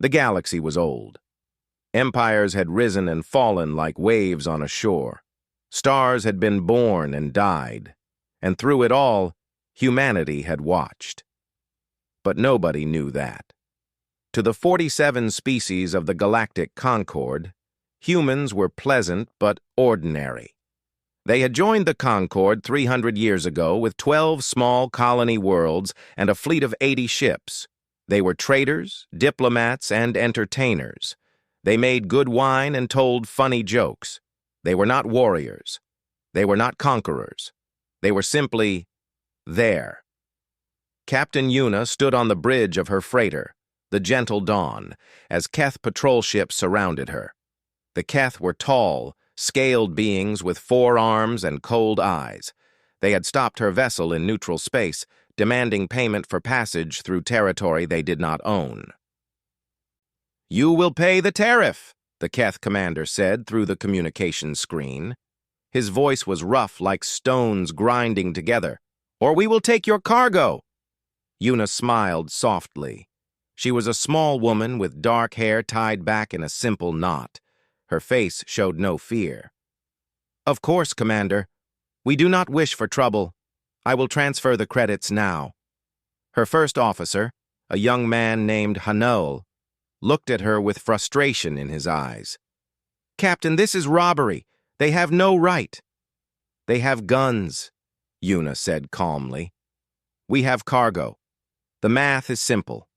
The galaxy was old. Empires had risen and fallen like waves on a shore. Stars had been born and died, and through it all, humanity had watched. But nobody knew that. To the 47 species of the Galactic Concord, humans were pleasant but ordinary. They had joined the Concord 300 years ago with 12 small colony worlds and a fleet of 80 ships. They were traders, diplomats, and entertainers. They made good wine and told funny jokes. They were not warriors. They were not conquerors. They were simply there. Captain Una stood on the bridge of her freighter, the Gentle Dawn, as Keth patrol ships surrounded her. The Keth were tall, scaled beings with 4 arms and cold eyes. They had stopped her vessel in neutral space, demanding payment for passage through territory they did not own. "You will pay the tariff," the Keth commander said through the communication screen. His voice was rough like stones grinding together. "Or we will take your cargo." Una smiled softly. She was a small woman with dark hair tied back in a simple knot. Her face showed no fear. "Of course, Commander. We do not wish for trouble. I will transfer the credits now." Her first officer, a young man named Hanul, looked at her with frustration in his eyes. "Captain, this is robbery. They have no right." "They have guns," Una said calmly. "We have cargo. The math is simple."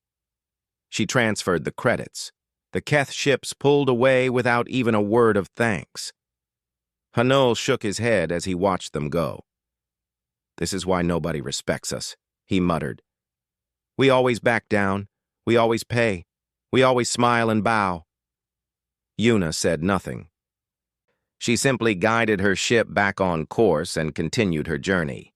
She transferred the credits. The Keth ships pulled away without even a word of thanks. Hanul shook his head as he watched them go. "This is why nobody respects us," he muttered. "We always back down. We always pay. We always smile and bow." Una said nothing. She simply guided her ship back on course and continued her journey.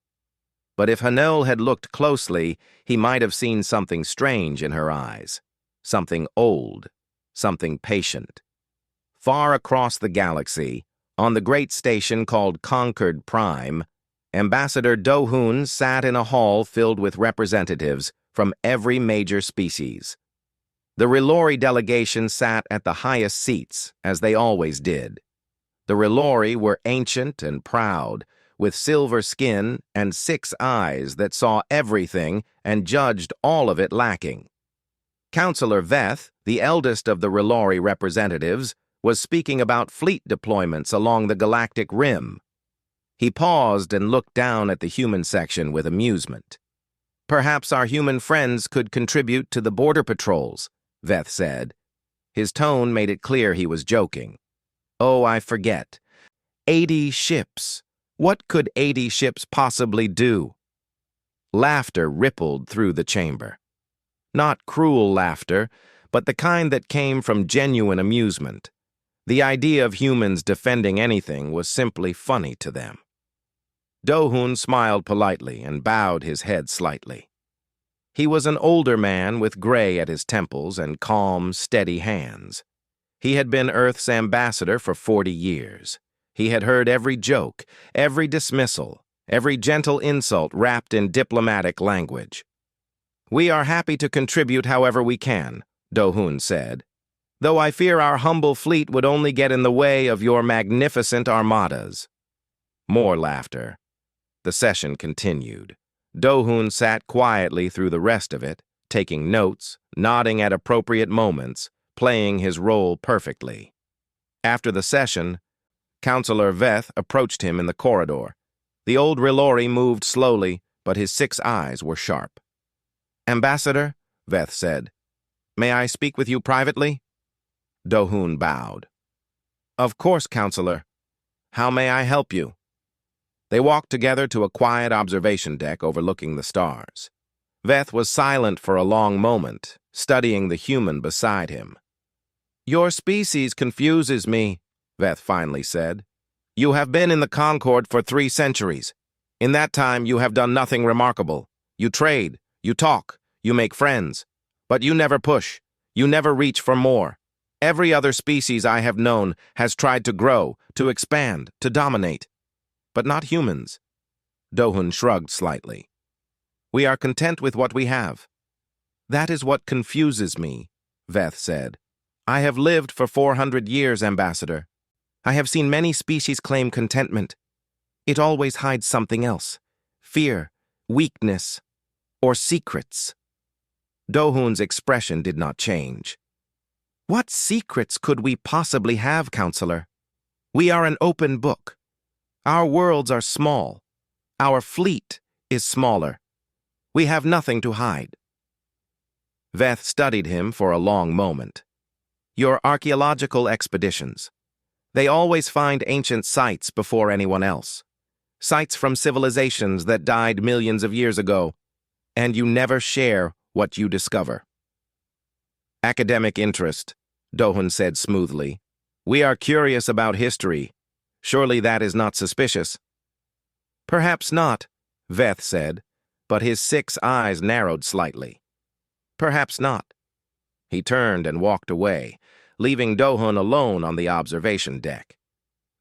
But if Hanul had looked closely, he might have seen something strange in her eyes. Something old. Something patient. Far across the galaxy, on the great station called Concord Prime, Ambassador Dohun sat in a hall filled with representatives from every major species. The Relori delegation sat at the highest seats, as they always did. The Relori were ancient and proud, with silver skin and 6 eyes that saw everything and judged all of it lacking. Counselor Veth, the eldest of the Relori representatives, was speaking about fleet deployments along the galactic rim. He paused and looked down at the human section with amusement. "Perhaps our human friends could contribute to the border patrols," Veth said. His tone made it clear he was joking. "Oh, I forget. 80 ships. What could 80 ships possibly do?" Laughter rippled through the chamber. Not cruel laughter, but the kind that came from genuine amusement. The idea of humans defending anything was simply funny to them. Dohun smiled politely and bowed his head slightly. He was an older man with gray at his temples and calm, steady hands. He had been Earth's ambassador for 40 years. He had heard every joke, every dismissal, every gentle insult wrapped in diplomatic language. "We are happy to contribute however we can," Dohun said, "though I fear our humble fleet would only get in the way of your magnificent armadas." More laughter. The session continued. Dohun sat quietly through the rest of it, taking notes, nodding at appropriate moments, playing his role perfectly. After the session, Counselor Veth approached him in the corridor. The old Relori moved slowly, but his 6 eyes were sharp. "Ambassador," Veth said, "may I speak with you privately?" Dohun bowed. "Of course, Counselor. How may I help you?" They walked together to a quiet observation deck overlooking the stars. Veth was silent for a long moment, studying the human beside him. "Your species confuses me," Veth finally said. "You have been in the Concord for 3 centuries. In that time, you have done nothing remarkable. You trade, you talk, you make friends. But you never push. You never reach for more. Every other species I have known has tried to grow, to expand, to dominate. But not humans." Dohun shrugged slightly. "We are content with what we have." "That is what confuses me," Veth said. "I have lived for 400 years, Ambassador. I have seen many species claim contentment. It always hides something else. Fear, weakness, or secrets." Dohun's expression did not change. "What secrets could we possibly have, Counselor? We are an open book. Our worlds are small. Our fleet is smaller. We have nothing to hide." Veth studied him for a long moment. "Your archaeological expeditions. They always find ancient sites before anyone else. Sites from civilizations that died millions of years ago, and you never share what you discover." "Academic interest," Dohun said smoothly. "We are curious about history. Surely that is not suspicious." "Perhaps not," Veth said, but his 6 eyes narrowed slightly. "Perhaps not." He turned and walked away, leaving Dohun alone on the observation deck.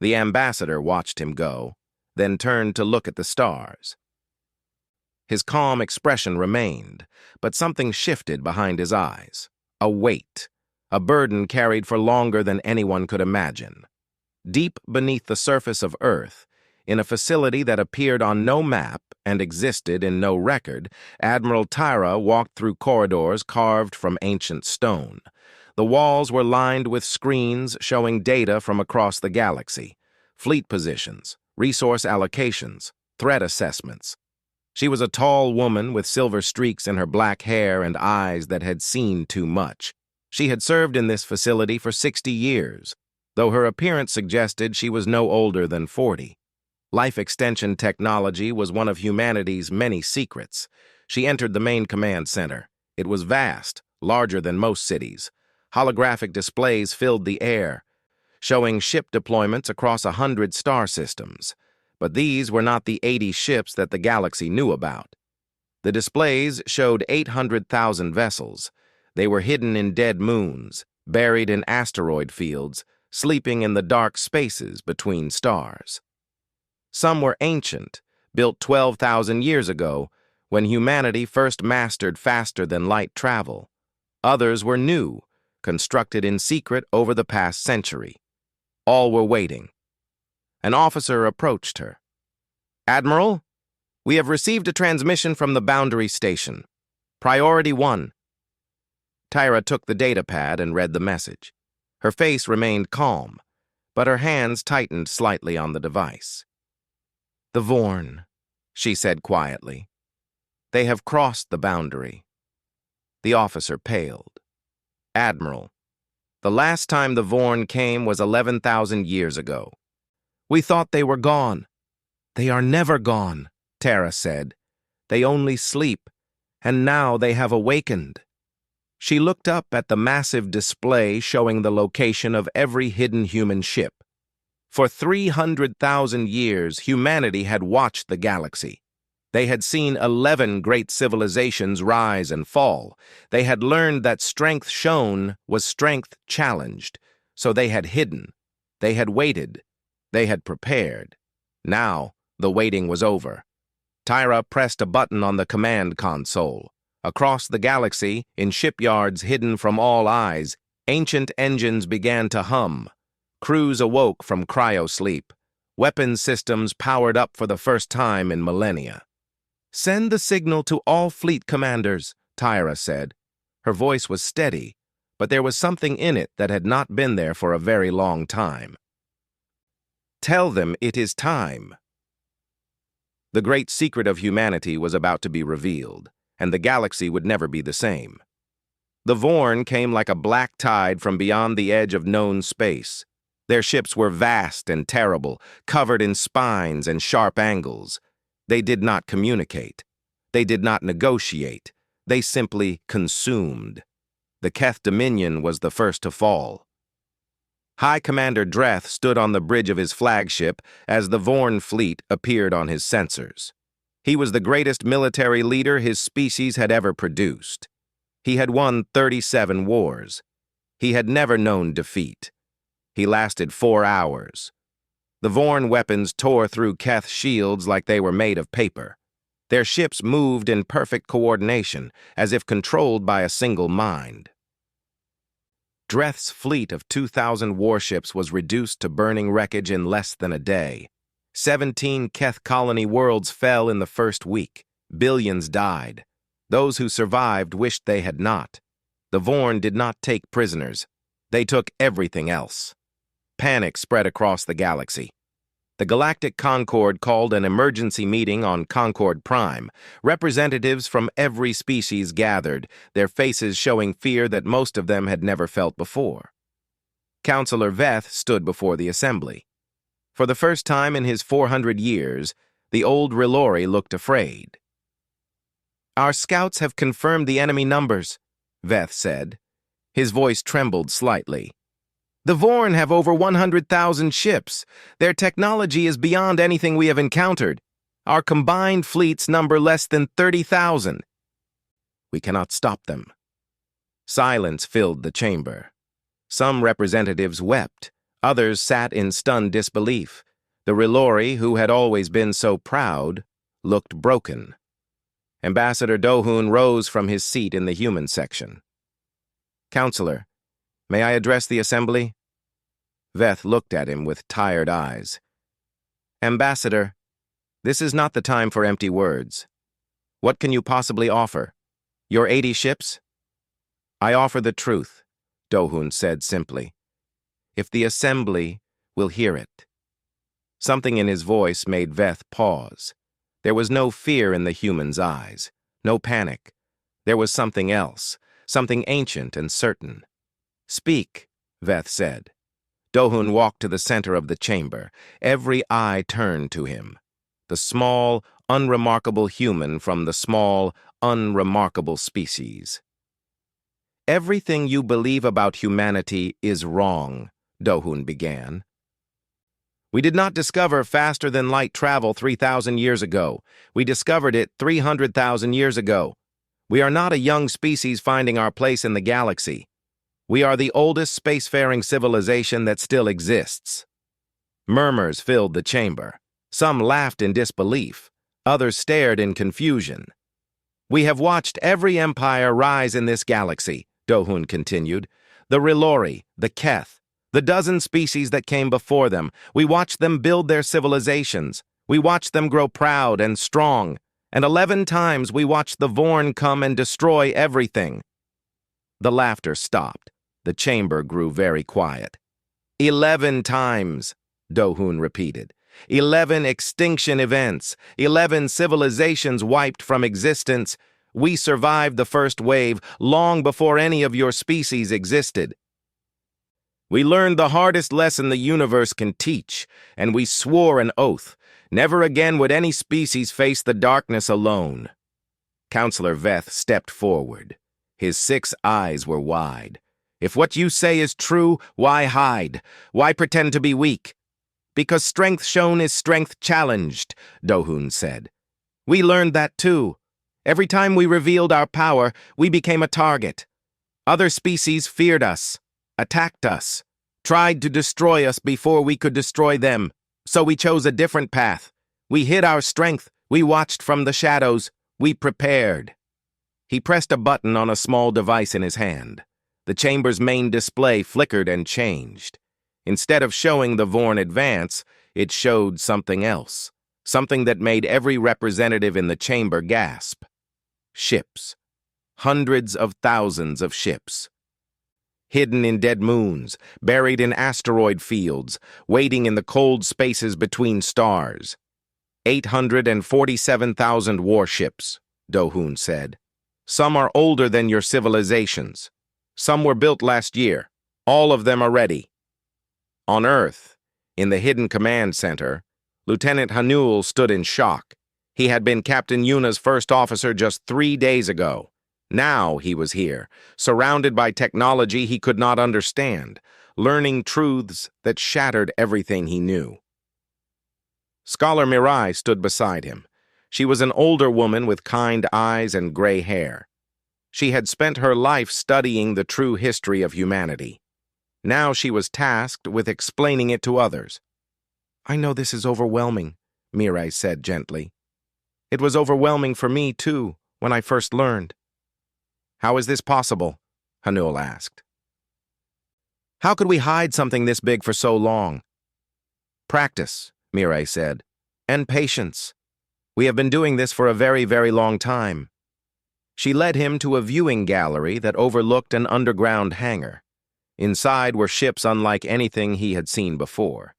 The ambassador watched him go, then turned to look at the stars. His calm expression remained, but something shifted behind his eyes. A weight, a burden carried for longer than anyone could imagine. Deep beneath the surface of Earth, in a facility that appeared on no map and existed in no record, Admiral Tyra walked through corridors carved from ancient stone. The walls were lined with screens showing data from across the galaxy, fleet positions, resource allocations, threat assessments. She was a tall woman with silver streaks in her black hair and eyes that had seen too much. She had served in this facility for 60 years, though her appearance suggested she was no older than 40. Life extension technology was one of humanity's many secrets. She entered the main command center. It was vast, larger than most cities. Holographic displays filled the air, showing ship deployments across 100 star systems. But these were not the 80 ships that the galaxy knew about. The displays showed 800,000 vessels. They were hidden in dead moons, buried in asteroid fields, sleeping in the dark spaces between stars. Some were ancient, built 12,000 years ago, when humanity first mastered faster-than-light travel. Others were new, constructed in secret over the past century. All were waiting. An officer approached her. "Admiral, we have received a transmission from the Boundary Station. Priority 1. Tyra took the datapad and read the message. Her face remained calm, but her hands tightened slightly on the device. "The Vorn," she said quietly. "They have crossed the boundary." The officer paled. "Admiral, the last time the Vorn came was 11,000 years ago. We thought they were gone." "They are never gone," Tara said. "They only sleep, and now they have awakened." She looked up at the massive display showing the location of every hidden human ship. For 300,000 years, humanity had watched the galaxy. They had seen 11 great civilizations rise and fall. They had learned that strength shown was strength challenged, so they had hidden. They had waited. They had prepared. Now, the waiting was over. Tyra pressed a button on the command console. Across the galaxy, in shipyards hidden from all eyes, ancient engines began to hum. Crews awoke from cryo-sleep. Weapons systems powered up for the first time in millennia. "Send the signal to all fleet commanders," Tyra said. Her voice was steady, but there was something in it that had not been there for a very long time. "Tell them it is time." The great secret of humanity was about to be revealed, and the galaxy would never be the same. The Vorn came like a black tide from beyond the edge of known space. Their ships were vast and terrible, covered in spines and sharp angles. They did not communicate. They did not negotiate. They simply consumed. The Keth Dominion was the first to fall. High Commander Dreth stood on the bridge of his flagship as the Vorn fleet appeared on his sensors. He was the greatest military leader his species had ever produced. He had won 37 wars. He had never known defeat. He lasted 4 hours. The Vorn weapons tore through Keth shields like they were made of paper. Their ships moved in perfect coordination, as if controlled by a single mind. Dreth's fleet of 2,000 warships was reduced to burning wreckage in less than a day. 17 Keth colony worlds fell in the first week. Billions died. Those who survived wished they had not. The Vorn did not take prisoners. They took everything else. Panic spread across the galaxy. The Galactic Concord called an emergency meeting on Concord Prime. Representatives from every species gathered, their faces showing fear that most of them had never felt before. Counselor Veth stood before the assembly. For the first time in his 400 years, the old Rilori looked afraid. "Our scouts have confirmed the enemy numbers," Veth said. His voice trembled slightly. "The Vorn have over 100,000 ships. Their technology is beyond anything we have encountered. Our combined fleets number less than 30,000. We cannot stop them." Silence filled the chamber. Some representatives wept. Others sat in stunned disbelief. The Rilori, who had always been so proud, looked broken. Ambassador Dohun rose from his seat in the human section. "Counselor, may I address the assembly?" Veth looked at him with tired eyes. "Ambassador, this is not the time for empty words. What can you possibly offer? Your 80 ships?" "I offer the truth," Dohun said simply. "If the assembly will hear it." Something in his voice made Veth pause. There was no fear in the human's eyes, no panic. There was something else, something ancient and certain. "Speak," Veth said. Dohun walked to the center of the chamber. Every eye turned to him. The small, unremarkable human from the small, unremarkable species. "Everything you believe about humanity is wrong," Dohun began. "We did not discover faster-than-light travel 3,000 years ago. We discovered it 300,000 years ago. We are not a young species finding our place in the galaxy. We are the oldest spacefaring civilization that still exists." Murmurs filled the chamber. Some laughed in disbelief. Others stared in confusion. "We have watched every empire rise in this galaxy," Dohun continued. "The Rilori, the Keth, the dozen species that came before them. We watched them build their civilizations. We watched them grow proud and strong. And 11 times we watched the Vorn come and destroy everything." The laughter stopped. The chamber grew very quiet. 11 times, Dohun repeated. 11 extinction events, 11 civilizations wiped from existence. We survived the first wave long before any of your species existed. We learned the hardest lesson the universe can teach, and we swore an oath. Never again would any species face the darkness alone. Counselor Veth stepped forward. His 6 eyes were wide. "If what you say is true, why hide? Why pretend to be weak?" "Because strength shown is strength challenged," Dohun said. "We learned that too. Every time we revealed our power, we became a target. Other species feared us, attacked us, tried to destroy us before we could destroy them. So we chose a different path. We hid our strength. We watched from the shadows. We prepared." He pressed a button on a small device in his hand. The chamber's main display flickered and changed. Instead of showing the Vorn advance, it showed something else. Something that made every representative in the chamber gasp. Ships. Hundreds of thousands of ships. Hidden in dead moons, buried in asteroid fields, waiting in the cold spaces between stars. 847,000 warships, Dohun said. Some are older than your civilizations. Some were built last year. All of them are ready. On Earth, in the hidden command center, Lieutenant Hanul stood in shock. He had been Captain Yuna's first officer just 3 days ago. Now he was here, surrounded by technology he could not understand, learning truths that shattered everything he knew. Scholar Mirai stood beside him. She was an older woman with kind eyes and gray hair. She had spent her life studying the true history of humanity. Now she was tasked with explaining it to others. "I know this is overwhelming," Mirai said gently. "It was overwhelming for me, too, when I first learned." "How is this possible?" Hanul asked. How could we hide something this big for so long? Practice, Mireille said, and patience. We have been doing this for a very, very long time. She led him to a viewing gallery that overlooked an underground hangar. Inside were ships unlike anything he had seen before.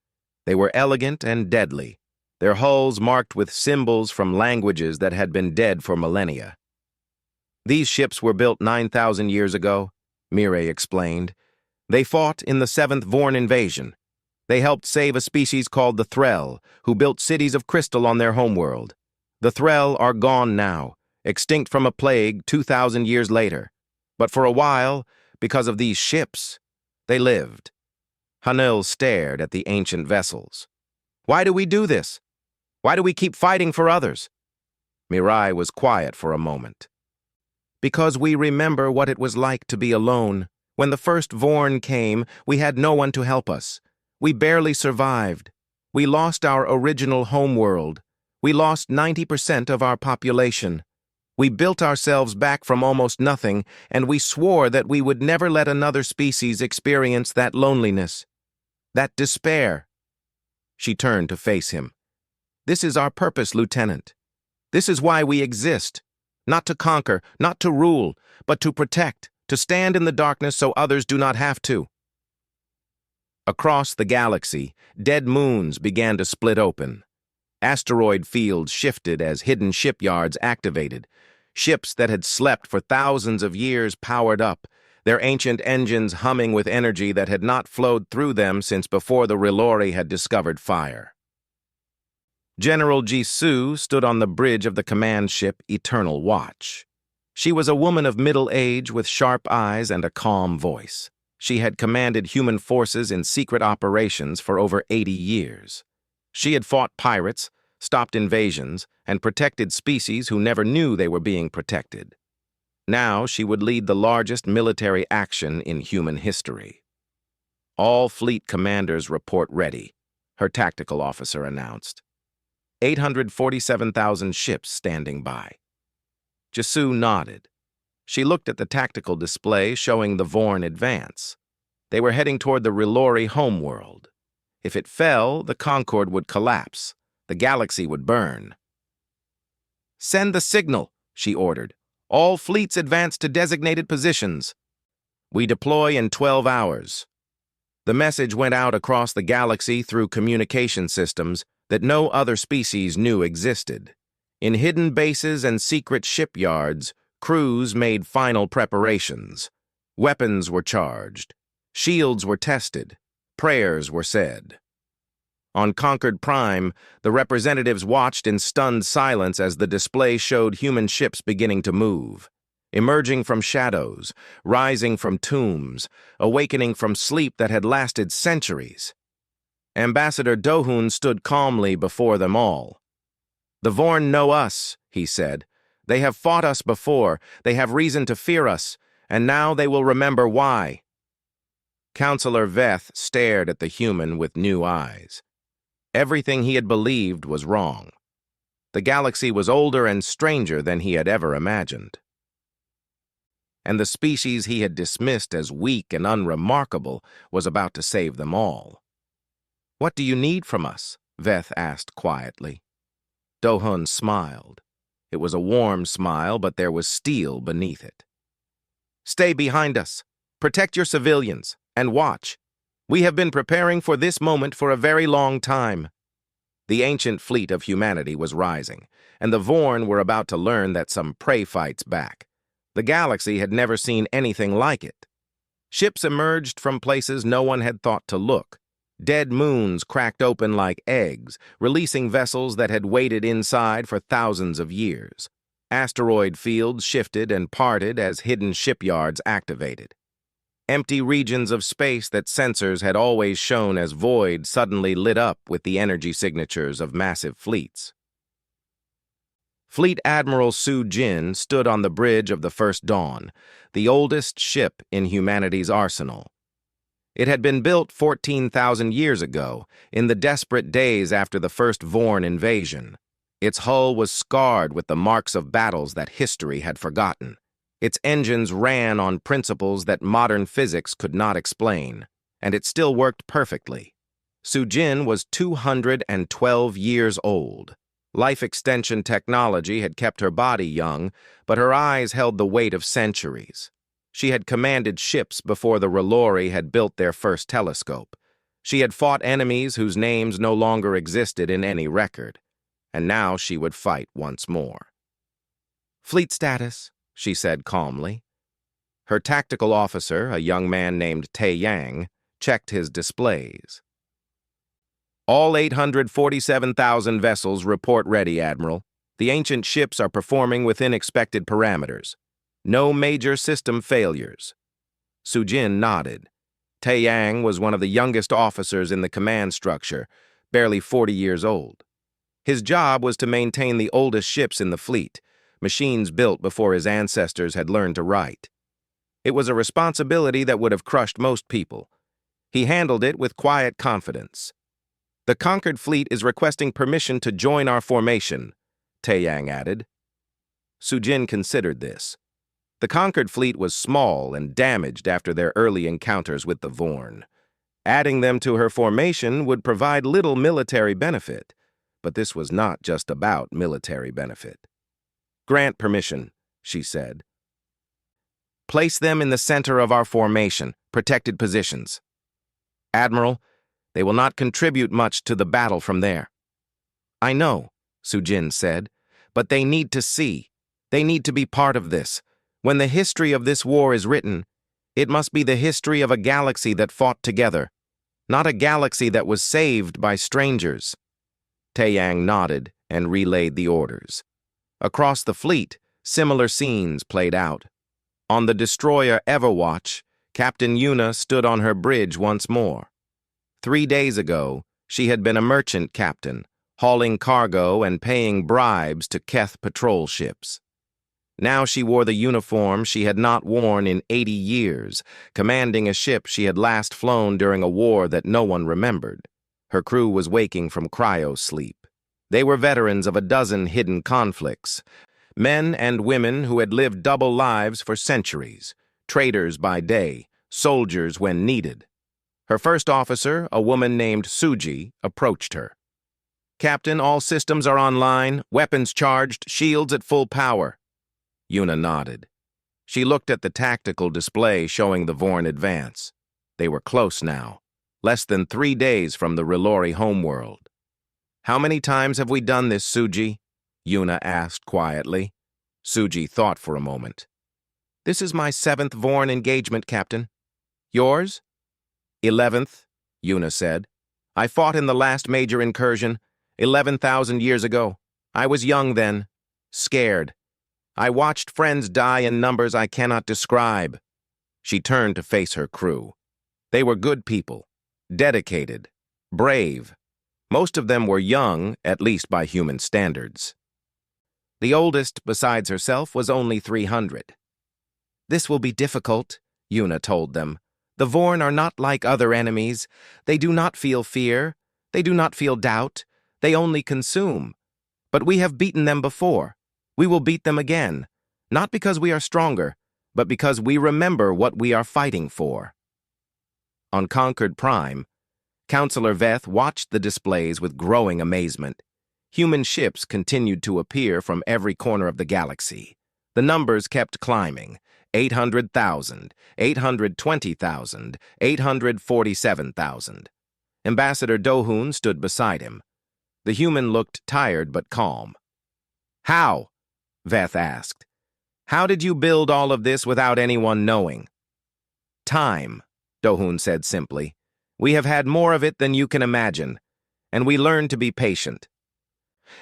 They were elegant and deadly, their hulls marked with symbols from languages that had been dead for millennia. These ships were built 9,000 years ago, Mireille explained. They fought in the 7th Vorn invasion. They helped save a species called the Threll, who built cities of crystal on their homeworld. The Threll are gone now, extinct from a plague 2,000 years later. But for a while, because of these ships, they lived. Hanil stared at the ancient vessels. Why do we do this? Why do we keep fighting for others? Mireille was quiet for a moment. Because we remember what it was like to be alone. When the first Vorn came, we had no one to help us. We barely survived. We lost our original homeworld. We lost 90% of our population. We built ourselves back from almost nothing, and we swore that we would never let another species experience that loneliness, that despair. She turned to face him. This is our purpose, Lieutenant. This is why we exist. Not to conquer, not to rule, but to protect, to stand in the darkness so others do not have to. Across the galaxy, dead moons began to split open. Asteroid fields shifted as hidden shipyards activated. Ships that had slept for thousands of years powered up, their ancient engines humming with energy that had not flowed through them since before the Rilori had discovered fire. General Jisoo stood on the bridge of the command ship Eternal Watch. She was a woman of middle age with sharp eyes and a calm voice. She had commanded human forces in secret operations for over 80 years. She had fought pirates, stopped invasions, and protected species who never knew they were being protected. Now she would lead the largest military action in human history. All fleet commanders report ready, her tactical officer announced. 847,000 ships standing by. Jisoo nodded. She looked at the tactical display showing the Vorn advance. They were heading toward the Rilori homeworld. If it fell, the Concord would collapse. The galaxy would burn. Send the signal, she ordered. All fleets advance to designated positions. We deploy in 12 hours. The message went out across the galaxy through communication systems that no other species knew existed. In hidden bases and secret shipyards, crews made final preparations. Weapons were charged. Shields were tested. Prayers were said. On Concord Prime, the representatives watched in stunned silence as the display showed human ships beginning to move, emerging from shadows, rising from tombs, awakening from sleep that had lasted centuries. Ambassador Dohun stood calmly before them all. The Vorn know us, he said. They have fought us before, they have reason to fear us, and now they will remember why. Counselor Veth stared at the human with new eyes. Everything he had believed was wrong. The galaxy was older and stranger than he had ever imagined. And the species he had dismissed as weak and unremarkable was about to save them all. What do you need from us? Veth asked quietly. Dohun smiled. It was a warm smile, but there was steel beneath it. Stay behind us. Protect your civilians. And watch. We have been preparing for this moment for a very long time. The ancient fleet of humanity was rising, and the Vorn were about to learn that some prey fights back. The galaxy had never seen anything like it. Ships emerged from places no one had thought to look. Dead moons cracked open like eggs, releasing vessels that had waited inside for thousands of years. Asteroid fields shifted and parted as hidden shipyards activated. Empty regions of space that sensors had always shown as void suddenly lit up with the energy signatures of massive fleets. Fleet Admiral Su Jin stood on the bridge of the First Dawn, the oldest ship in humanity's arsenal. It had been built 14,000 years ago, in the desperate days after the first Vorn invasion. Its hull was scarred with the marks of battles that history had forgotten. Its engines ran on principles that modern physics could not explain. and it still worked perfectly. Sujin was 212 years old. Life extension technology had kept her body young, but her eyes held the weight of centuries. She had commanded ships before the Relori had built their first telescope. She had fought enemies whose names no longer existed in any record, and now she would fight once more. "Fleet status," she said calmly. Her tactical officer, a young man named Tae Yang, checked his displays. "All 847,000 vessels report ready, Admiral. The ancient ships are performing within expected parameters. No major system failures." Sujin nodded. Tae Yang was one of the youngest officers in the command structure, barely 40 years old. His job was to maintain the oldest ships in the fleet, machines built before his ancestors had learned to write. It was a responsibility that would have crushed most people. He handled it with quiet confidence. "The conquered fleet is requesting permission to join our formation," Tae Yang added. Sujin considered this. The conquered fleet was small and damaged after their early encounters with the Vorn. Adding them to her formation would provide little military benefit, but this was not just about military benefit. "Grant permission," she said. "Place them in the center of our formation, protected positions. Admiral, they will not contribute much to the battle from there." "I know," Sujin said, "but they need to see. They need to be part of this. When the history of this war is written, it must be the history of a galaxy that fought together, not a galaxy that was saved by strangers." Tae Yang nodded and relayed the orders. Across the fleet, similar scenes played out. On the destroyer Everwatch, Captain Yuna stood on her bridge once more. 3 days ago, she had been a merchant captain, hauling cargo and paying bribes to Keth patrol ships. Now she wore the uniform she had not worn in 80 years, commanding a ship she had last flown during a war that no one remembered. Her crew was waking from cryo-sleep. They were veterans of a dozen hidden conflicts, men and women who had lived double lives for centuries, traders by day, soldiers when needed. Her first officer, a woman named Suji, approached her. "Captain, all systems are online, weapons charged, shields at full power." Yuna nodded. She looked at the tactical display showing the Vorn advance. They were close now, less than 3 days from the Relori homeworld. "How many times have we done this, Suji?" Yuna asked quietly. Suji thought for a moment. "This is my 7th Vorn engagement, Captain. Yours?" 11th, Yuna said. "I fought in the last major incursion, 11,000 years ago. I was young then, scared. I watched friends die in numbers I cannot describe." She turned to face her crew. They were good people, dedicated, brave. Most of them were young, at least by human standards. The oldest, besides herself, was only 300. "This will be difficult," Yuna told them. "The Vorn are not like other enemies. They do not feel fear. They do not feel doubt. They only consume. But we have beaten them before. We will beat them again, not because we are stronger, but because we remember what we are fighting for." On Concord Prime, Counselor Veth watched the displays with growing amazement. Human ships continued to appear from every corner of the galaxy. The numbers kept climbing: 800,000, 820,000, 847,000. Ambassador Dohun stood beside him. The human looked tired but calm. "How?" Veth asked. "How did you build all of this without anyone knowing?" "Time," Dohun said simply. "We have had more of it than you can imagine, and we learned to be patient.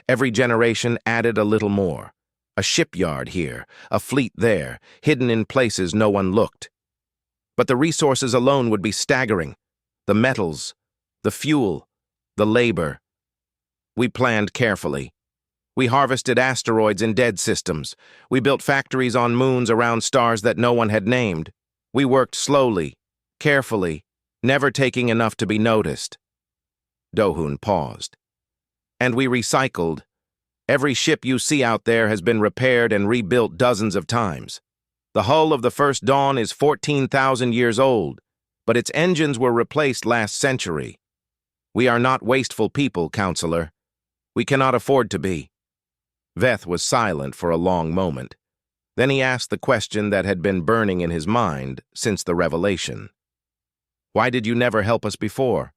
Every generation added a little more. A shipyard here, a fleet there, hidden in places no one looked. But the resources alone would be staggering. The metals, the fuel, the labor. We planned carefully. We harvested asteroids in dead systems. We built factories on moons around stars that no one had named. We worked slowly, carefully, never taking enough to be noticed." Dohun paused. "And we recycled. Every ship you see out there has been repaired and rebuilt dozens of times. The hull of the first Dawn is 14,000 years old, but its engines were replaced last century. We are not wasteful people, Counselor. We cannot afford to be. Veth was silent for a long moment. Then he asked the question that had been burning in his mind since the revelation. Why did you never help us before?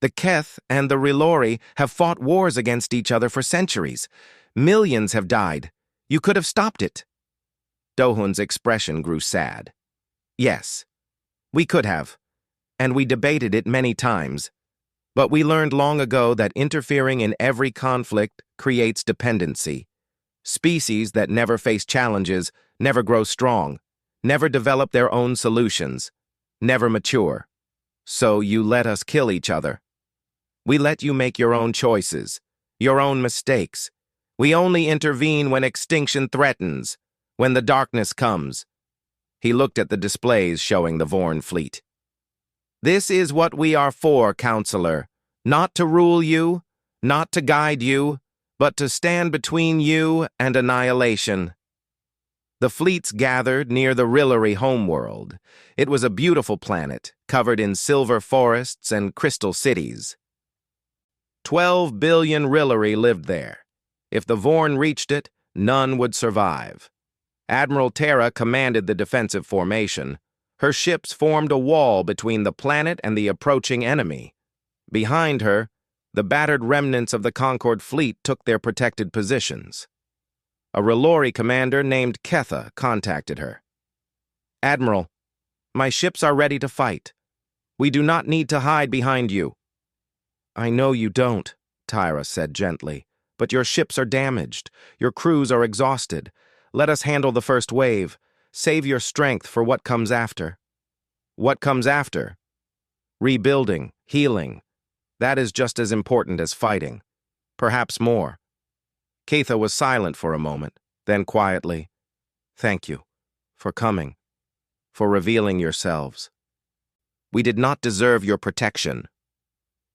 The Keth and the Rilori have fought wars against each other for centuries. Millions have died. You could have stopped it. Dohun's expression grew sad. Yes, we could have, and we debated it many times. But we learned long ago that interfering in every conflict creates dependency. Species that never face challenges never grow strong, never develop their own solutions, never mature. So you let us kill each other. We let you make your own choices, your own mistakes. We only intervene when extinction threatens, when the darkness comes. He looked at the displays showing the Vorn fleet. This is what we are for, Counselor. Not to rule you, not to guide you, but to stand between you and annihilation. The fleets gathered near the Rilori homeworld. It was a beautiful planet, covered in silver forests and crystal cities. 12 billion Rilori lived there. If the Vorn reached it, none would survive. Admiral Terra commanded the defensive formation. Her ships formed a wall between the planet and the approaching enemy. Behind her, the battered remnants of the Concord fleet took their protected positions. A Rilori commander named Ketha contacted her. Admiral, my ships are ready to fight. We do not need to hide behind you. I know you don't, Tyra said gently, but your ships are damaged. Your crews are exhausted. Let us handle the first wave. Save your strength for what comes after. What comes after? Rebuilding, healing. That is just as important as fighting. Perhaps more. Ketha was silent for a moment, then quietly, Thank you for coming, for revealing yourselves. We did not deserve your protection.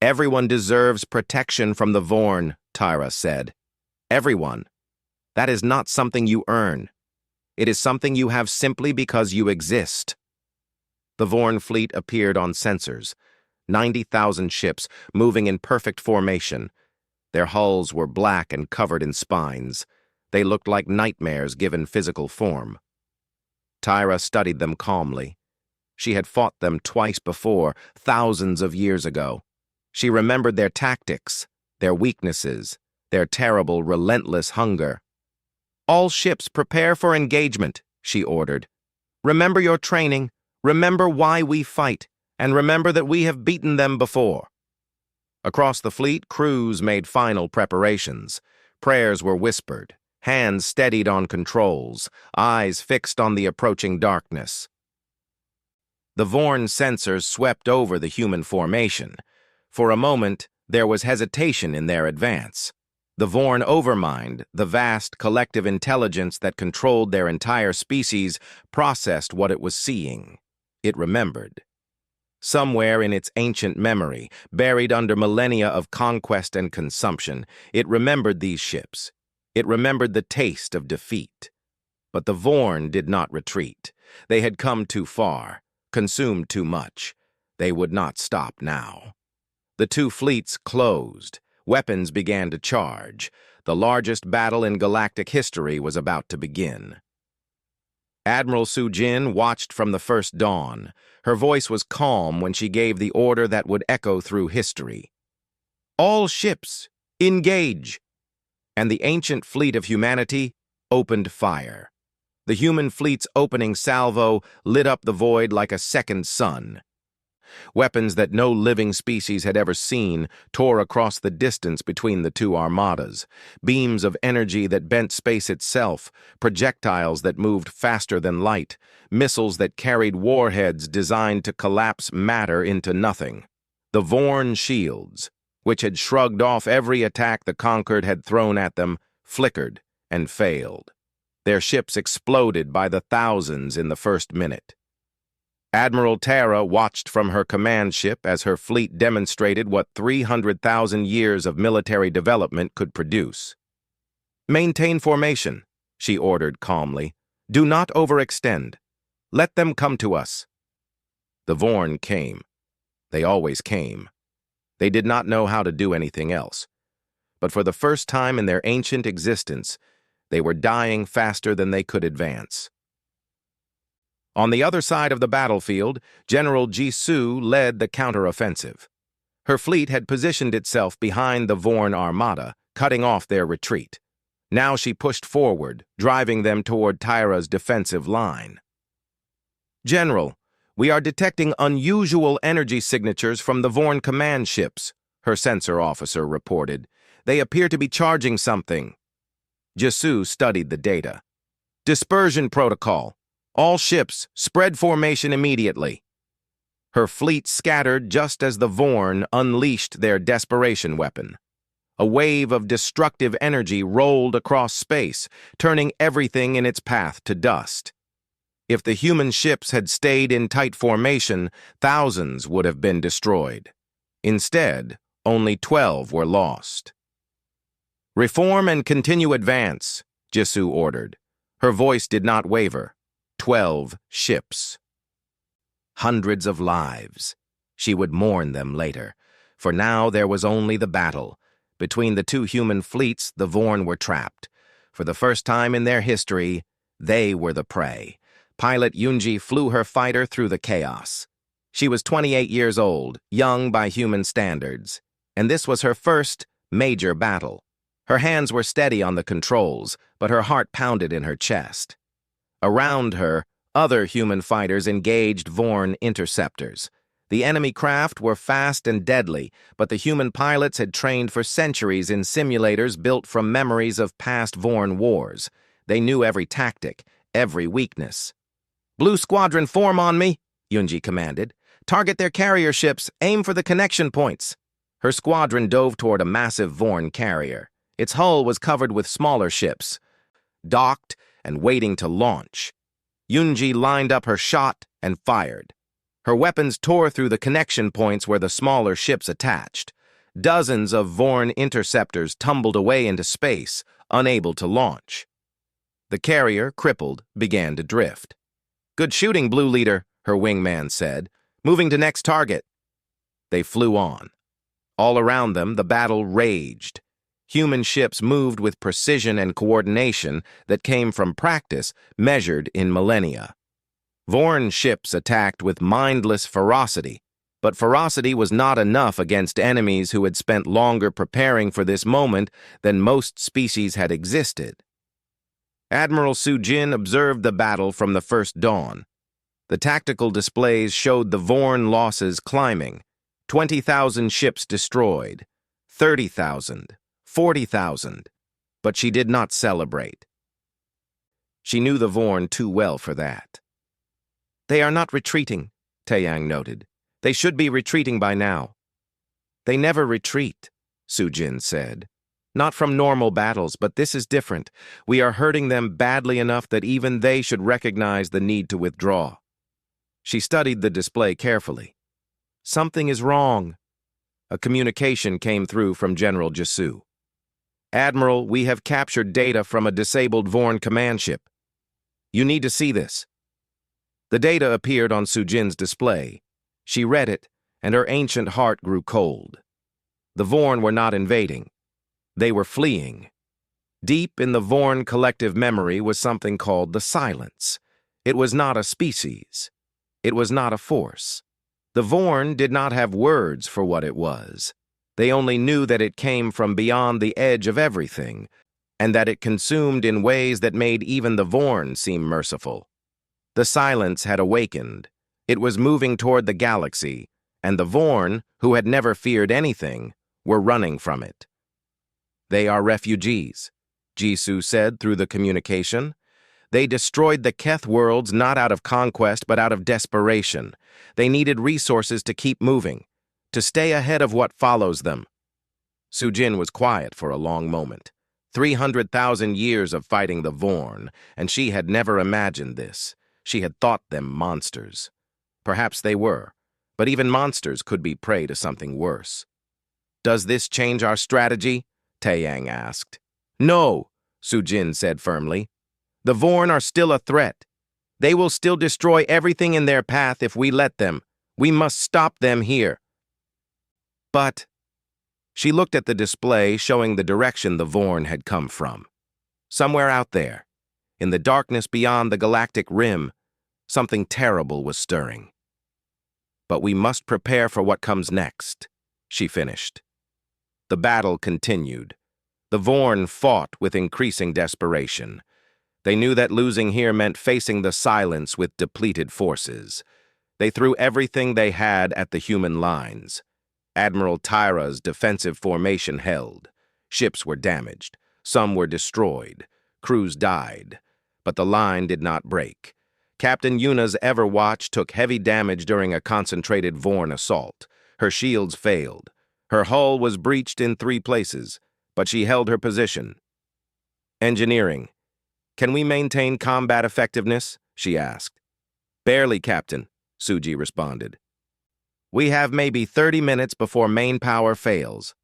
Everyone deserves protection from the Vorn, Tyra said. Everyone. That is not something you earn. It is something you have simply because you exist. The Vorn fleet appeared on sensors, 90,000 ships moving in perfect formation. Their hulls were black and covered in spines. They looked like nightmares given physical form. Tyra studied them calmly. She had fought them twice before, thousands of years ago. She remembered their tactics, their weaknesses, their terrible, relentless hunger. All ships prepare for engagement, she ordered. Remember your training, remember why we fight, and remember that we have beaten them before. Across the fleet, crews made final preparations. Prayers were whispered, hands steadied on controls, eyes fixed on the approaching darkness. The Vorn sensors swept over the human formation. For a moment, there was hesitation in their advance. The Vorn overmind, the vast collective intelligence that controlled their entire species, processed what it was seeing. It remembered. Somewhere in its ancient memory, buried under millennia of conquest and consumption, it remembered these ships. It remembered the taste of defeat. But the Vorn did not retreat. They had come too far, consumed too much. They would not stop now. The two fleets closed. Weapons began to charge. The largest battle in galactic history was about to begin. Admiral Sujin watched from the first dawn. Her voice was calm when she gave the order that would echo through history. All ships, engage! And the ancient fleet of humanity opened fire. The human fleet's opening salvo lit up the void like a second sun. Weapons that no living species had ever seen tore across the distance between the two armadas, beams of energy that bent space itself, projectiles that moved faster than light, missiles that carried warheads designed to collapse matter into nothing. The Vorn shields, which had shrugged off every attack the Conquered had thrown at them, flickered and failed. Their ships exploded by the thousands in the first minute. Admiral Terra watched from her command ship as her fleet demonstrated what 300,000 years of military development could produce. Maintain formation, she ordered calmly. Do not overextend. Let them come to us. The Vorn came. They always came. They did not know how to do anything else. But for the first time in their ancient existence, they were dying faster than they could advance. On the other side of the battlefield, General Jisoo led the counteroffensive. Her fleet had positioned itself behind the Vorn armada, cutting off their retreat. Now she pushed forward, driving them toward Tyra's defensive line. "General, we are detecting unusual energy signatures from the Vorn command ships," her sensor officer reported. "They appear to be charging something." Jisoo studied the data. "Dispersion protocol. All ships, spread formation immediately." Her fleet scattered just as the Vorn unleashed their desperation weapon. A wave of destructive energy rolled across space, turning everything in its path to dust. If the human ships had stayed in tight formation, thousands would have been destroyed. Instead, only 12 were lost. "Reform and continue advance," Jisoo ordered. Her voice did not waver. 12 ships. Hundreds of lives. She would mourn them later, for now there was only the battle. Between the two human fleets, the Vorn were trapped. For the first time in their history, they were the prey. Pilot Yoonji flew her fighter through the chaos. She was 28 years old, young by human standards, and this was her first major battle. Her hands were steady on the controls, but her heart pounded in her chest. Around her, other human fighters engaged Vorn interceptors. The enemy craft were fast and deadly, but the human pilots had trained for centuries in simulators built from memories of past Vorn wars. They knew every tactic, every weakness. "Blue Squadron, form on me," Yoonji commanded. "Target their carrier ships, aim for the connection points." Her squadron dove toward a massive Vorn carrier. Its hull was covered with smaller ships, docked and waiting to launch. Yoonji lined up her shot and fired. Her weapons tore through the connection points where the smaller ships attached. Dozens of Vorn interceptors tumbled away into space, unable to launch. The carrier, crippled, began to drift. "Good shooting, Blue Leader," her wingman said. "Moving to next target." They flew on. All around them, the battle raged. Human ships moved with precision and coordination that came from practice measured in millennia. Vorn ships attacked with mindless ferocity, but ferocity was not enough against enemies who had spent longer preparing for this moment than most species had existed. Admiral Soo-jin observed the battle from the first dawn. The tactical displays showed the Vorn losses climbing. 20,000 ships destroyed, 30,000, 40,000, but she did not celebrate. She knew the Vorn too well for that. "They are not retreating," Taeyang noted. "They should be retreating by now." "They never retreat," Soo-jin said. "Not from normal battles, but this is different. We are hurting them badly enough that even they should recognize the need to withdraw." She studied the display carefully. "Something is wrong." A communication came through from General Jisoo. "Admiral, we have captured data from a disabled Vorn command ship. You need to see this." The data appeared on Soo-jin's display. She read it, and her ancient heart grew cold. The Vorn were not invading. They were fleeing. Deep in the Vorn collective memory was something called the Silence. It was not a species. It was not a force. The Vorn did not have words for what it was. They only knew that it came from beyond the edge of everything, and that it consumed in ways that made even the Vorn seem merciful. The Silence had awakened. It was moving toward the galaxy, and the Vorn, who had never feared anything, were running from it. "They are refugees," Jisoo said through the communication. "They destroyed the Keth worlds not out of conquest but out of desperation. They needed resources to keep moving, to stay ahead of what follows them." Soo-jin was quiet for a long moment. 300,000 years of fighting the Vorn, and she had never imagined this. She had thought them monsters. Perhaps they were, but even monsters could be prey to something worse. "Does this change our strategy?" Taeyang asked. "No," Soo-jin said firmly. "The Vorn are still a threat. They will still destroy everything in their path if we let them. We must stop them here. But she looked at the display showing the direction the Vorn had come from. Somewhere out there, in the darkness beyond the galactic rim, something terrible was stirring. But we must prepare for what comes next, she finished. The battle continued. The Vorn fought with increasing desperation. They knew that losing here meant facing the silence with depleted forces. They threw everything they had at the human lines. Admiral Tyra's defensive formation held. Ships were damaged. Some were destroyed. Crews died. But the line did not break. Captain Yuna's Everwatch took heavy damage during a concentrated Vorn assault. Her shields failed. Her hull was breached in 3 places, but she held her position. Engineering. Can we maintain combat effectiveness? She asked. Barely, Captain, Suji responded. We have maybe 30 minutes before main power fails.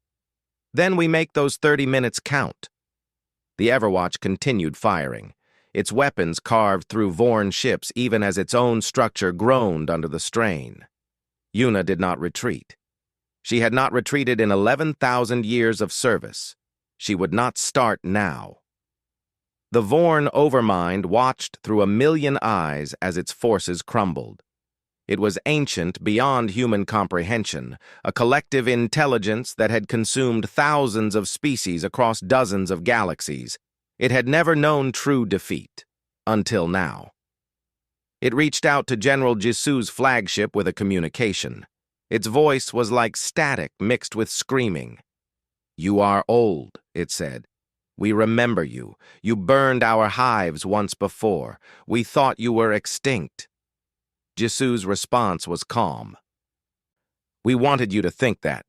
Then we make those 30 minutes count. The Everwatch continued firing. Its weapons carved through Vorn ships even as its own structure groaned under the strain. Yuna did not retreat. She had not retreated in 11,000 years of service. She would not start now. The Vorn Overmind watched through 1,000,000 eyes as its forces crumbled. It was ancient beyond human comprehension, a collective intelligence that had consumed thousands of species across dozens of galaxies. It had never known true defeat, until now. It reached out to General Jisu's flagship with a communication. Its voice was like static mixed with screaming. You are old, it said. We remember you. You burned our hives once before. We thought you were extinct. Jisu's response was calm. We wanted you to think that.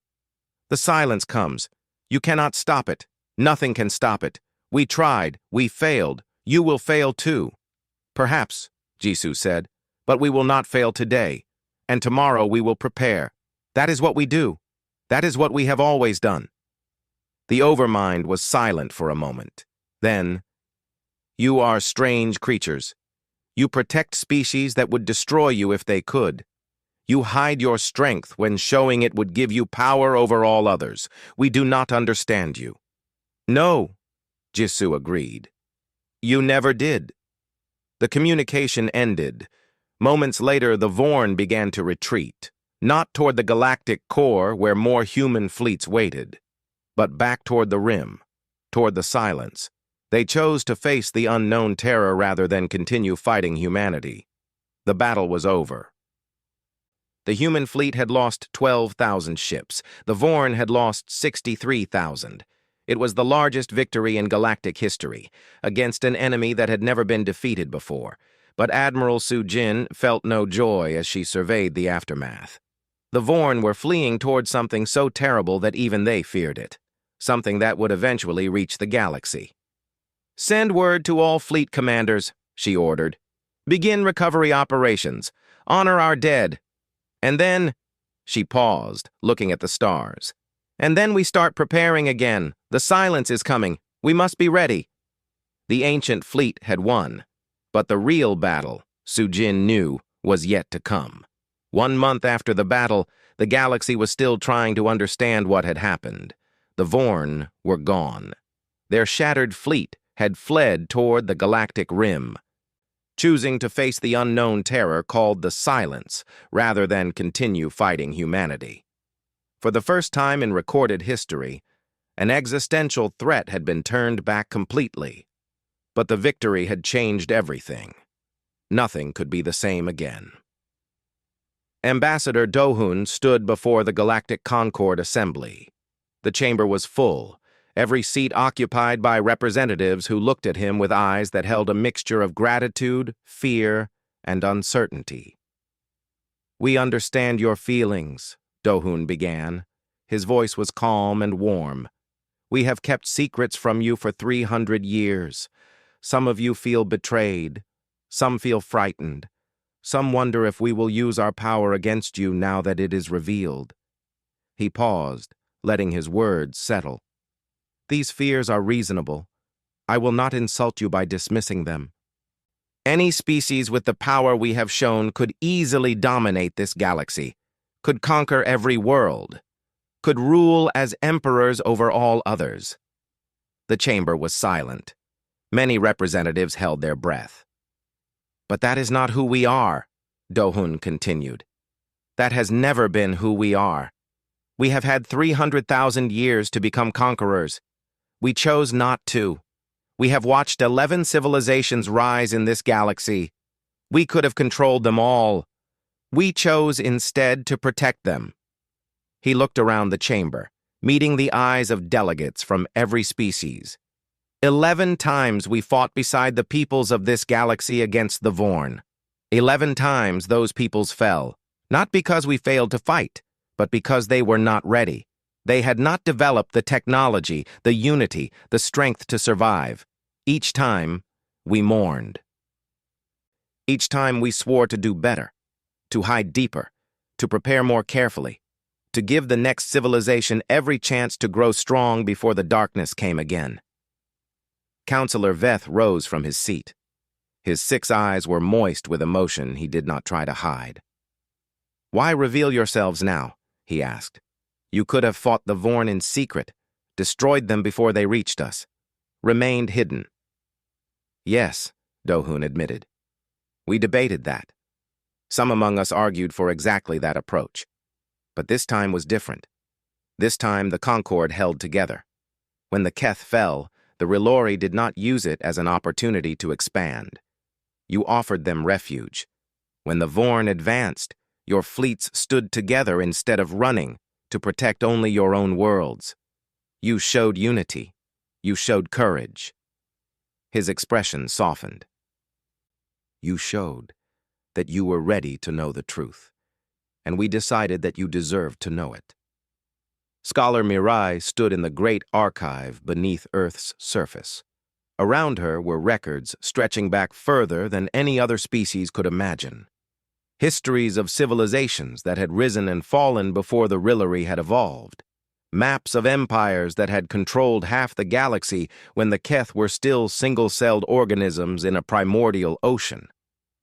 The silence comes. You cannot stop it. Nothing can stop it. We tried. We failed. You will fail too. Perhaps, Jisu said, but we will not fail today. And tomorrow we will prepare. That is what we do. That is what we have always done. The Overmind was silent for a moment. Then, you are strange creatures. You protect species that would destroy you if they could. You hide your strength when showing it would give you power over all others. We do not understand you. No, Jisu agreed. You never did. The communication ended. Moments later, the Vorn began to retreat, not toward the galactic core where more human fleets waited, but back toward the rim, toward the silence. They chose to face the unknown terror rather than continue fighting humanity. The battle was over. The human fleet had lost 12,000 ships. The Vorn had lost 63,000. It was the largest victory in galactic history, against an enemy that had never been defeated before. But Admiral Su-Jin felt no joy as she surveyed the aftermath. The Vorn were fleeing toward something so terrible that even they feared it, something that would eventually reach the galaxy. Send word to all fleet commanders, she ordered. Begin recovery operations. Honor our dead. And then, she paused, looking at the stars. And then we start preparing again. The silence is coming. We must be ready. The ancient fleet had won, but the real battle, Su-Jin knew, was yet to come. 1 month after the battle, the galaxy was still trying to understand what had happened. The Vorn were gone. Their shattered fleet had fled toward the galactic rim, choosing to face the unknown terror called the silence rather than continue fighting humanity. For the first time in recorded history, an existential threat had been turned back completely, but the victory had changed everything. Nothing could be the same again. Ambassador Dohun stood before the Galactic Concord Assembly. The chamber was full, every seat occupied by representatives who looked at him with eyes that held a mixture of gratitude, fear, and uncertainty. We understand your feelings, Dohun began. His voice was calm and warm. We have kept secrets from you for 300 years. Some of you feel betrayed. Some feel frightened. Some wonder if we will use our power against you now that it is revealed. He paused, letting his words settle. These fears are reasonable. I will not insult you by dismissing them. Any species with the power we have shown could easily dominate this galaxy, could conquer every world, could rule as emperors over all others. The chamber was silent. Many representatives held their breath. But that is not who we are, Do-hun continued. That has never been who we are. We have had 300,000 years to become conquerors. We chose not to. We have watched 11 civilizations rise in this galaxy. We could have controlled them all. We chose instead to protect them. He looked around the chamber, meeting the eyes of delegates from every species. 11 times we fought beside the peoples of this galaxy against the Vorn. 11 times those peoples fell, not because we failed to fight, but because they were not ready. They had not developed the technology, the unity, the strength to survive. Each time, we mourned. Each time we swore to do better, to hide deeper, to prepare more carefully, to give the next civilization every chance to grow strong before the darkness came again. Counselor Veth rose from his seat. His 6 eyes were moist with emotion he did not try to hide. "Why reveal yourselves now?" he asked. "You could have fought the Vorn in secret, destroyed them before they reached us, remained hidden." "Yes," Do-hun admitted. "We debated that. Some among us argued for exactly that approach. But this time was different. This time the Concord held together. When the Keth fell, the Rilori did not use it as an opportunity to expand. You offered them refuge. When the Vorn advanced, your fleets stood together instead of running to protect only your own worlds. You showed unity. You showed courage." His expression softened. "You showed that you were ready to know the truth, and we decided that you deserved to know it." Scholar Mirai stood in the great archive beneath Earth's surface. Around her were records stretching back further than any other species could imagine. Histories of civilizations that had risen and fallen before the Rilori had evolved. Maps of empires that had controlled half the galaxy when the Keth were still single-celled organisms in a primordial ocean.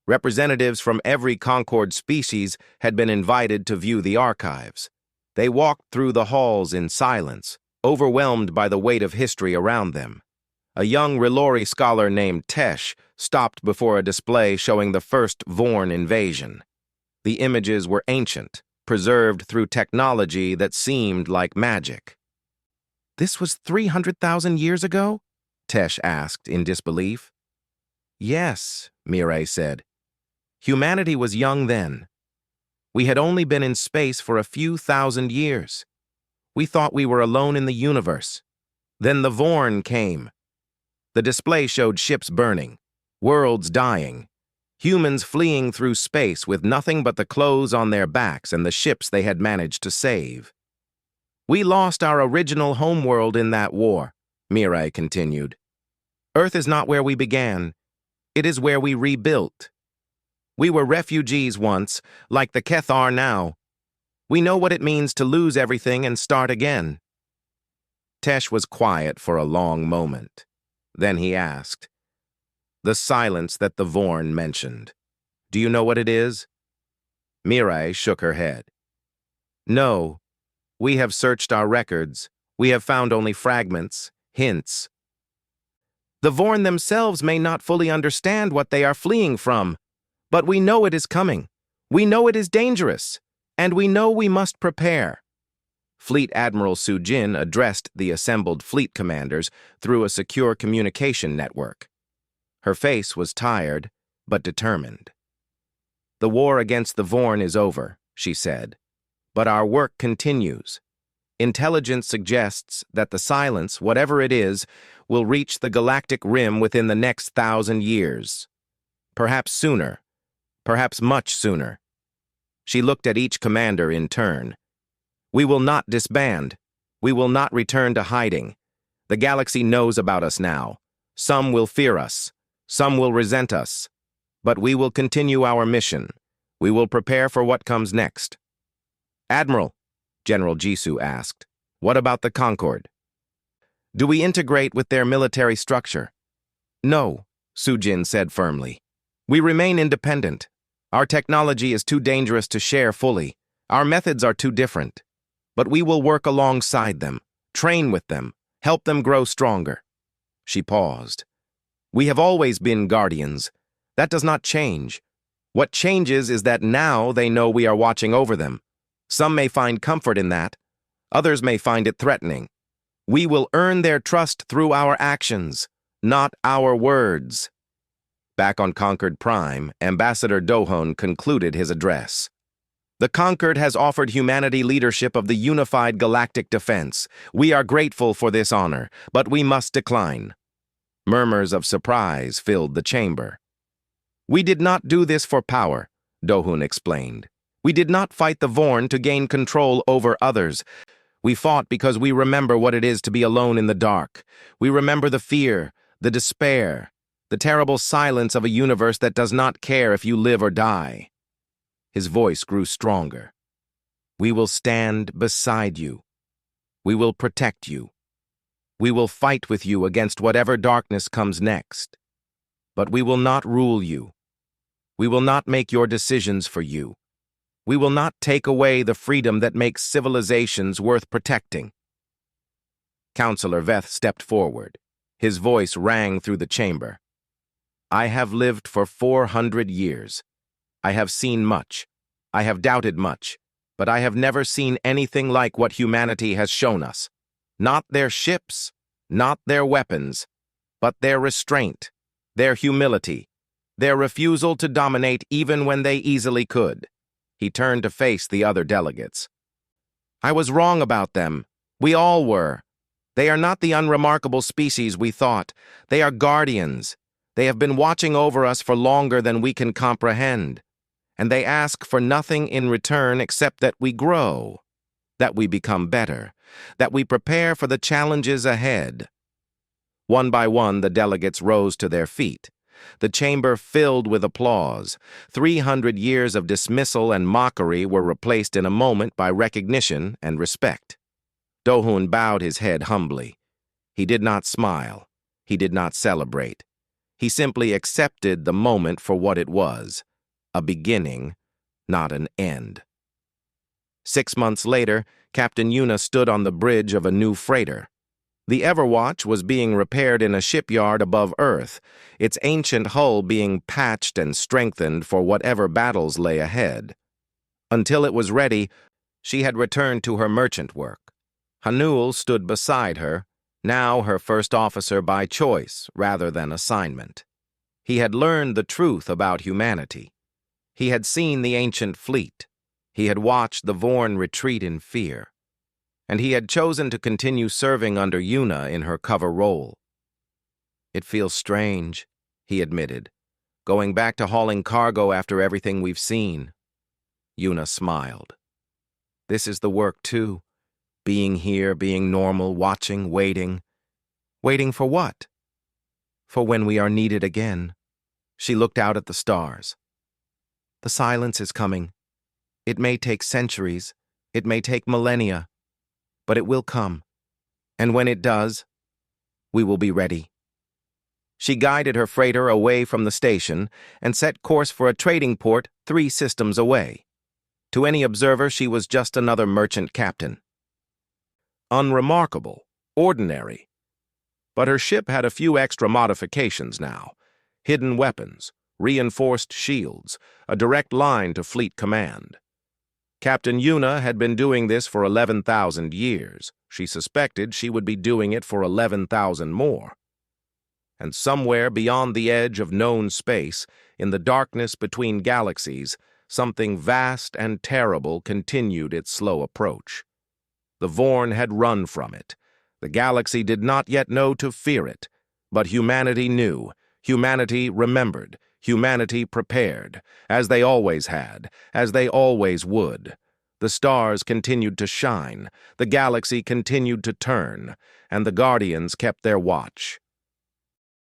Representatives from every Concord species had been invited to view the archives. They walked through the halls in silence, overwhelmed by the weight of history around them. A young Rilori scholar named Tesh stopped before a display showing the first Vorn invasion. The images were ancient, preserved through technology that seemed like magic. "This was 300,000 years ago?" Tesh asked in disbelief. "Yes," Mirai said. "Humanity was young then. We had only been in space for a few thousand years. We thought we were alone in the universe. Then the Vorn came. The display showed ships burning, worlds dying, humans fleeing through space with nothing but the clothes on their backs and the ships they had managed to save. We lost our original homeworld in that war," Mirai continued. "Earth is not where we began. It is where we rebuilt. We were refugees once, like the Keth are now. We know what it means to lose everything and start again." Tesh was quiet for a long moment. Then he asked, "The silence that the Vorn mentioned. Do you know what it is?" Mirai shook her head. "No. We have searched our records. We have found only fragments, hints. The Vorn themselves may not fully understand what they are fleeing from. But we know it is coming. We know it is dangerous. And we know we must prepare." Fleet Admiral Sujin addressed the assembled fleet commanders through a secure communication network. Her face was tired, but determined. "The war against the Vorn is over," she said. "But our work continues. Intelligence suggests that the silence, whatever it is, will reach the galactic rim within the next 1,000 years. Perhaps sooner. Perhaps much sooner." She looked at each commander in turn. "We will not disband. We will not return to hiding. The galaxy knows about us now. Some will fear us. Some will resent us. But we will continue our mission. We will prepare for what comes next." "Admiral," General Jisoo asked, "what about the Concord? Do we integrate with their military structure?" "No," Sujin said firmly. We remain independent. Our technology is too dangerous to share fully. Our methods are too different. But we will work alongside them, train with them, help them grow stronger." She paused. "We have always been guardians. That does not change. What changes is that now they know we are watching over them. Some may find comfort in that. Others may find it threatening. We will earn their trust through our actions, not our words." Back on Concord Prime, Ambassador Dohon concluded his address. "The Concord has offered humanity leadership of the unified galactic defense. We are grateful for this honor, but we must decline." Murmurs of surprise filled the chamber. "We did not do this for power," Dohun explained. "We did not fight the Vorn to gain control over others. We fought because we remember what it is to be alone in the dark. We remember the fear, the despair, the terrible silence of a universe that does not care if you live or die." His voice grew stronger. "We will stand beside you. We will protect you. We will fight with you against whatever darkness comes next. But we will not rule you. We will not make your decisions for you. We will not take away the freedom that makes civilizations worth protecting." Counselor Veth stepped forward. His voice rang through the chamber. "I have lived for 400 years. I have seen much. I have doubted much. But I have never seen anything like what humanity has shown us. Not their ships, not their weapons, but their restraint, their humility, their refusal to dominate even when they easily could." He turned to face the other delegates. "I was wrong about them. We all were. They are not the unremarkable species we thought. They are guardians. They have been watching over us for longer than we can comprehend. And they ask for nothing in return except that we grow, that we become better, that we prepare for the challenges ahead." One by one, the delegates rose to their feet. The chamber filled with applause. 300 years of dismissal and mockery were replaced in a moment by recognition and respect. Dohun bowed his head humbly. He did not smile. He did not celebrate. He simply accepted the moment for what it was, a beginning, not an end. 6 months later, Captain Yuna stood on the bridge of a new freighter. The Everwatch was being repaired in a shipyard above Earth, its ancient hull being patched and strengthened for whatever battles lay ahead. Until it was ready, she had returned to her merchant work. Hanul stood beside her, now her first officer by choice rather than assignment. He had learned the truth about humanity. He had seen the ancient fleet. He had watched the Vorn retreat in fear. And he had chosen to continue serving under Yuna in her cover role. "It feels strange," he admitted, "going back to hauling cargo after everything we've seen." Yuna smiled. "This is the work, too. Being here, being normal, watching, waiting. Waiting for what? For when we are needed again." She looked out at the stars. "The silence is coming. It may take centuries. It may take millennia. But it will come. And when it does, we will be ready." She guided her freighter away from the station and set course for a trading port 3 systems away. To any observer, she was just another merchant captain. Unremarkable, ordinary. But her ship had a few extra modifications now. Hidden weapons, reinforced shields, a direct line to fleet command. Captain Yuna had been doing this for 11,000 years. She suspected she would be doing it for 11,000 more. And somewhere beyond the edge of known space, in the darkness between galaxies, something vast and terrible continued its slow approach. The Vorn had run from it. The galaxy did not yet know to fear it, but humanity knew. Humanity remembered. Humanity prepared, as they always had, as they always would. The stars continued to shine, the galaxy continued to turn, and the Guardians kept their watch.